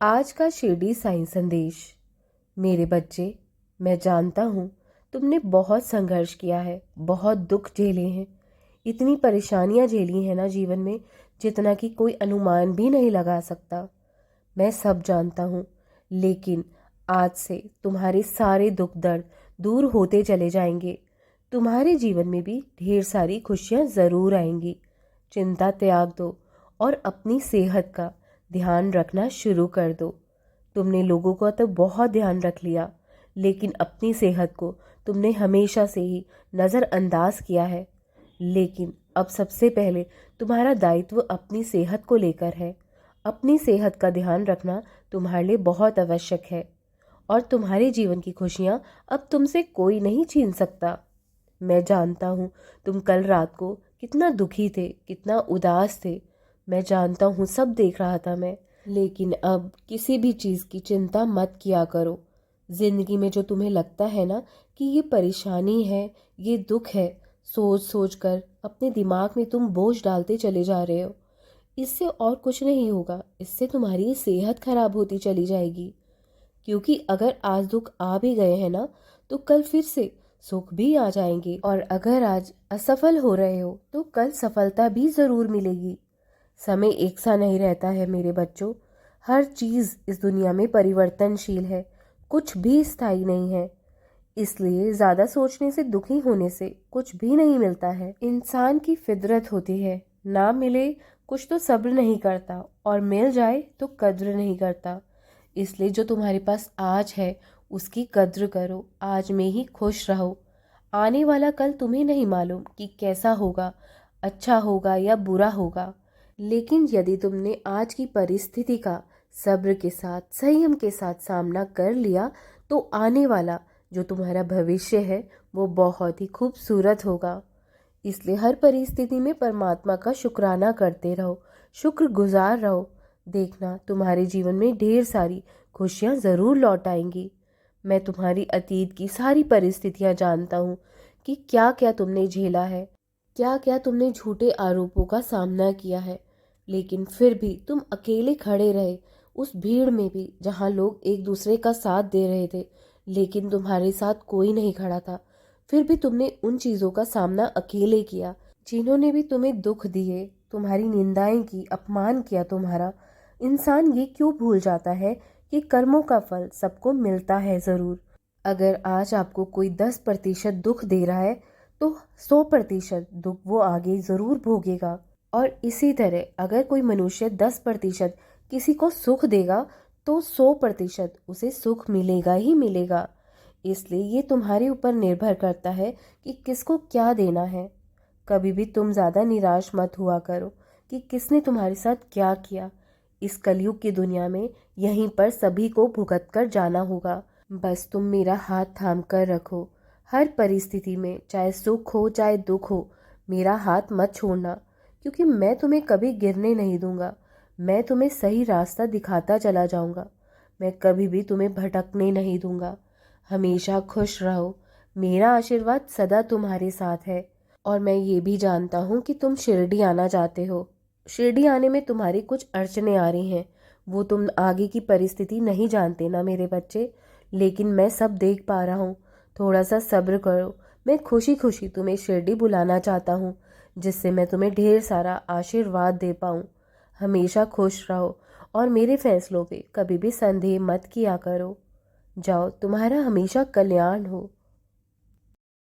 आज का शिरडी साईं संदेश। मेरे बच्चे, मैं जानता हूँ तुमने बहुत संघर्ष किया है, बहुत दुख झेले हैं, इतनी परेशानियाँ झेली हैं ना जीवन में, जितना कि कोई अनुमान भी नहीं लगा सकता। मैं सब जानता हूँ, लेकिन आज से तुम्हारे सारे दुख दर्द दूर होते चले जाएंगे। तुम्हारे जीवन में भी ढेर सारी खुशियाँ ज़रूर आएंगी। चिंता त्याग दो और अपनी सेहत का ध्यान रखना शुरू कर दो। तुमने लोगों का तो बहुत ध्यान रख लिया, लेकिन अपनी सेहत को तुमने हमेशा से ही नज़रअंदाज किया है। लेकिन अब सबसे पहले तुम्हारा दायित्व अपनी सेहत को लेकर है। अपनी सेहत का ध्यान रखना तुम्हारे लिए बहुत आवश्यक है, और तुम्हारे जीवन की खुशियाँ अब तुमसे कोई नहीं छीन सकता। मैं जानता हूँ तुम कल रात को कितना दुखी थे, कितना उदास थे। मैं जानता हूँ, सब देख रहा था मैं। लेकिन अब किसी भी चीज़ की चिंता मत किया करो। ज़िंदगी में जो तुम्हें लगता है ना कि ये परेशानी है, ये दुख है, सोच सोच कर अपने दिमाग में तुम बोझ डालते चले जा रहे हो। इससे और कुछ नहीं होगा, इससे तुम्हारी सेहत खराब होती चली जाएगी। क्योंकि अगर आज दुख आ भी गए हैं ना, तो कल फिर से सुख भी आ जाएंगे। और अगर आज असफल हो रहे हो तो कल सफलता भी ज़रूर मिलेगी। समय एक सा नहीं रहता है मेरे बच्चों। हर चीज़ इस दुनिया में परिवर्तनशील है, कुछ भी स्थायी नहीं है। इसलिए ज़्यादा सोचने से, दुखी होने से कुछ भी नहीं मिलता है। इंसान की फितरत होती है, ना मिले कुछ तो सब्र नहीं करता, और मिल जाए तो कद्र नहीं करता। इसलिए जो तुम्हारे पास आज है उसकी कद्र करो, आज में ही खुश रहो। आने वाला कल तुम्हें नहीं मालूम कि कैसा होगा, अच्छा होगा या बुरा होगा। लेकिन यदि तुमने आज की परिस्थिति का सब्र के साथ, संयम के साथ सामना कर लिया, तो आने वाला जो तुम्हारा भविष्य है वो बहुत ही खूबसूरत होगा। इसलिए हर परिस्थिति में परमात्मा का शुक्राना करते रहो, शुक्रगुजार रहो। देखना तुम्हारे जीवन में ढेर सारी खुशियाँ ज़रूर लौट आएंगी। मैं तुम्हारी अतीत की सारी परिस्थितियाँ जानता हूँ कि क्या क्या तुमने झेला है, क्या क्या तुमने झूठे आरोपों का सामना किया है। लेकिन फिर भी तुम अकेले खड़े रहे, उस भीड़ में भी जहाँ लोग एक दूसरे का साथ दे रहे थे, लेकिन तुम्हारे साथ कोई नहीं खड़ा था। फिर भी तुमने उन चीज़ों का सामना अकेले किया जिन्होंने भी तुम्हें दुख दिए, तुम्हारी निंदाएं की, अपमान किया तुम्हारा। इंसान ये क्यों भूल जाता है कि कर्मों का फल सबको मिलता है ज़रूर। अगर आज आपको कोई 10% दुख दे रहा है, तो 100% दुख वो आगे ज़रूर भोगेगा। और इसी तरह अगर कोई मनुष्य 10% किसी को सुख देगा, तो 100% उसे सुख मिलेगा ही मिलेगा। इसलिए ये तुम्हारे ऊपर निर्भर करता है कि किसको क्या देना है। कभी भी तुम ज़्यादा निराश मत हुआ करो कि किसने तुम्हारे साथ क्या किया। इस कलयुग की दुनिया में यहीं पर सभी को भुगत कर जाना होगा। बस तुम मेरा हाथ थाम कर रखो। हर परिस्थिति में, चाहे सुख हो चाहे दुख हो, मेरा हाथ मत छोड़ना, क्योंकि मैं तुम्हें कभी गिरने नहीं दूंगा। मैं तुम्हें सही रास्ता दिखाता चला जाऊंगा। मैं कभी भी तुम्हें भटकने नहीं दूंगा। हमेशा खुश रहो, मेरा आशीर्वाद सदा तुम्हारे साथ है। और मैं ये भी जानता हूँ कि तुम शिरडी आना चाहते हो। शिरडी आने में तुम्हारी कुछ अड़चने आ रही हैं, वो तुम आगे की परिस्थिति नहीं जानते ना मेरे बच्चे, लेकिन मैं सब देख पा रहा हूँ। थोड़ा सा सब्र करो, मैं खुशी खुशी तुम्हें शिरडी बुलाना चाहता हूँ, जिससे मैं तुम्हें ढेर सारा आशीर्वाद दे पाऊँ। हमेशा खुश रहो और मेरे फैसलों पे कभी भी संदेह मत किया करो। जाओ, तुम्हारा हमेशा कल्याण हो।